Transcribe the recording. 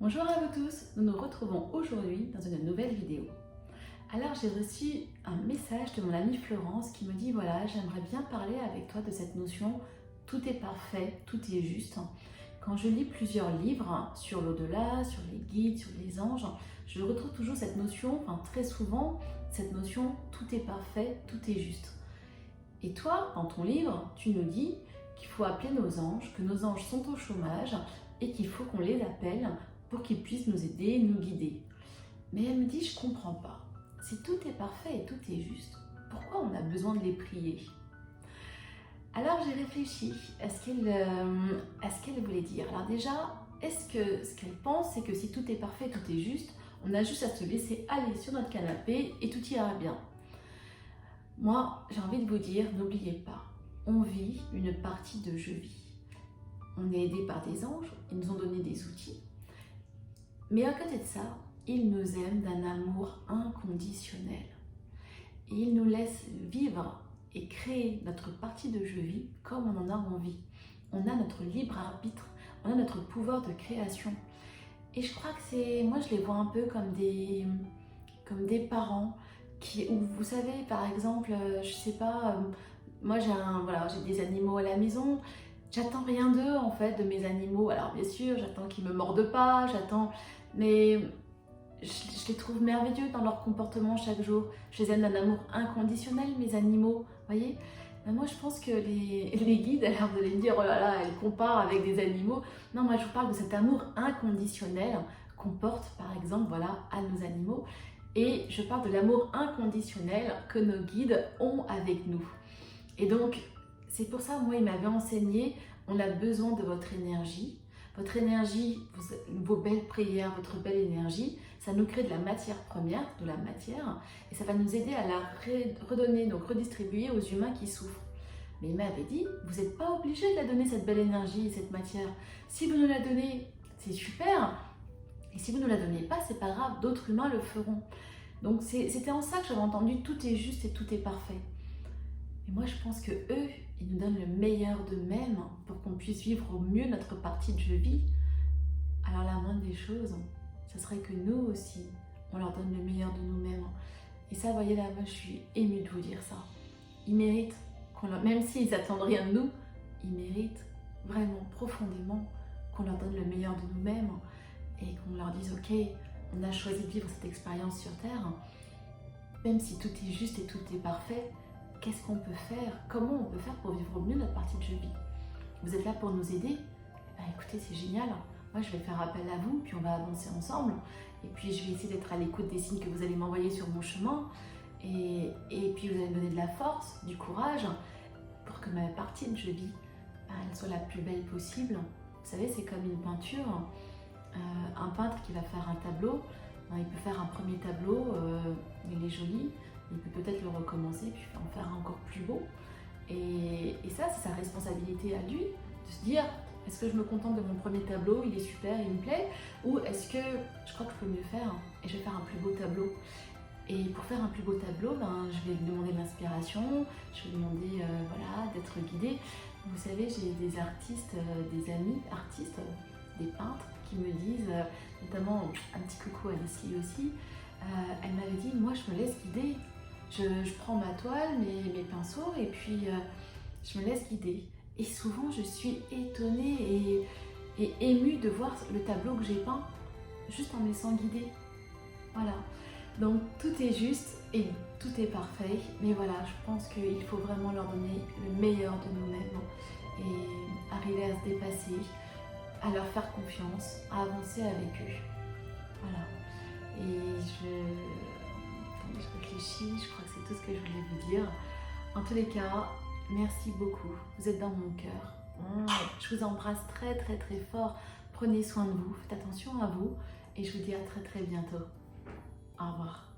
Bonjour à vous tous, nous nous retrouvons aujourd'hui dans une nouvelle vidéo. Alors j'ai reçu un message de mon amie Florence qui me dit voilà, j'aimerais bien parler avec toi de cette notion tout est parfait, tout est juste. Quand je lis plusieurs livres sur l'au-delà, sur les guides, sur les anges, je retrouve toujours cette notion, très souvent, cette notion tout est parfait, tout est juste. Et toi, dans ton livre, tu nous dis qu'il faut appeler nos anges, que nos anges sont au chômage et qu'il faut qu'on les appelle pour qu'ils puissent nous aider, nous guider. Mais elle me dit, je comprends pas. Si tout est parfait et tout est juste, pourquoi on a besoin de les prier? Alors j'ai réfléchi à ce qu'elle voulait dire. Alors déjà, est-ce que ce qu'elle pense, c'est que si tout est parfait, tout est juste, on a juste à se laisser aller sur notre canapé et tout ira bien? Moi, j'ai envie de vous dire, n'oubliez pas, on vit une partie de je vis. On est aidé par des anges, ils nous ont donné des outils. Mais à côté de ça, ils nous aiment d'un amour inconditionnel. Et ils nous laissent vivre et créer notre partie de je vis comme on en a envie. On a notre libre arbitre, on a notre pouvoir de création. Et je crois que moi je les vois un peu comme des parents où vous savez par exemple, je sais pas, moi j'ai des animaux à la maison, j'attends rien d'eux en fait, de mes animaux. Alors bien sûr, j'attends qu'ils me mordent pas, mais je les trouve merveilleux dans leur comportement chaque jour. Je les aime d'un amour inconditionnel, mes animaux, voyez. Ben moi je pense que les guides, alors vous allez me dire, oh là là, elle compare avec des animaux. Non, moi je vous parle de cet amour inconditionnel qu'on porte par exemple, voilà, à nos animaux. Et je parle de l'amour inconditionnel que nos guides ont avec nous. Et donc, c'est pour ça, moi, il m'avait enseigné, on a besoin de votre énergie. Votre énergie, vos belles prières, votre belle énergie, ça nous crée de la matière première, de la matière, et ça va nous aider à la redonner, donc redistribuer aux humains qui souffrent. Mais il m'avait dit, vous n'êtes pas obligé de la donner, cette belle énergie, cette matière. Si vous nous la donnez, c'est super. Et si vous ne la donnez pas, c'est pas grave, d'autres humains le feront. Donc c'était en ça que j'avais entendu tout est juste et tout est parfait. Et moi je pense que eux, ils nous donnent le meilleur d'eux-mêmes pour qu'on puisse vivre au mieux notre partie de je vis. Alors la moindre des choses, ce serait que nous aussi, on leur donne le meilleur de nous-mêmes. Et ça, voyez là, moi je suis émue de vous dire ça. Ils méritent, même s'ils n'attendent rien de nous, ils méritent vraiment profondément qu'on leur donne le meilleur de nous-mêmes et qu'on leur dise ok, on a choisi de vivre cette expérience sur Terre, même si tout est juste et tout est parfait, qu'est-ce qu'on peut faire? Comment on peut faire pour vivre au mieux notre partie de je vis? Vous êtes là pour nous aider? Eh bien, écoutez, c'est génial. Moi, je vais faire appel à vous, puis on va avancer ensemble. Et puis, je vais essayer d'être à l'écoute des signes que vous allez m'envoyer sur mon chemin. Et puis, vous allez me donner de la force, du courage, pour que ma partie de je vis, elle soit la plus belle possible. Vous savez, c'est comme une peinture. Un peintre qui va faire un tableau, il peut faire un premier tableau, il est joli, il peut peut-être le recommencer puis en faire un encore plus beau. Et ça, c'est sa responsabilité à lui, de se dire, est-ce que je me contente de mon premier tableau, il est super, il me plaît, ou est-ce que je crois que je peux mieux faire et je vais faire un plus beau tableau. Et pour faire un plus beau tableau, je vais lui demander l'inspiration, je vais lui demander voilà, d'être guidée. Vous savez, j'ai des artistes, des amis artistes, des peintres qui me disent, notamment un petit coucou à Leslie aussi, elle m'avait dit, moi je me laisse guider, je prends ma toile, mes pinceaux et puis je me laisse guider. Et souvent je suis étonnée et émue de voir le tableau que j'ai peint juste en me laissant guider. Voilà, donc tout est juste et tout est parfait, mais voilà, je pense qu'il faut vraiment leur donner le meilleur de nous-mêmes et arriver à se dépasser, à leur faire confiance, à avancer avec eux. Voilà. Et je réfléchis, je crois que c'est tout ce que je voulais vous dire. En tous les cas, merci beaucoup. Vous êtes dans mon cœur. Je vous embrasse très très très fort. Prenez soin de vous, faites attention à vous et je vous dis à très très bientôt. Au revoir.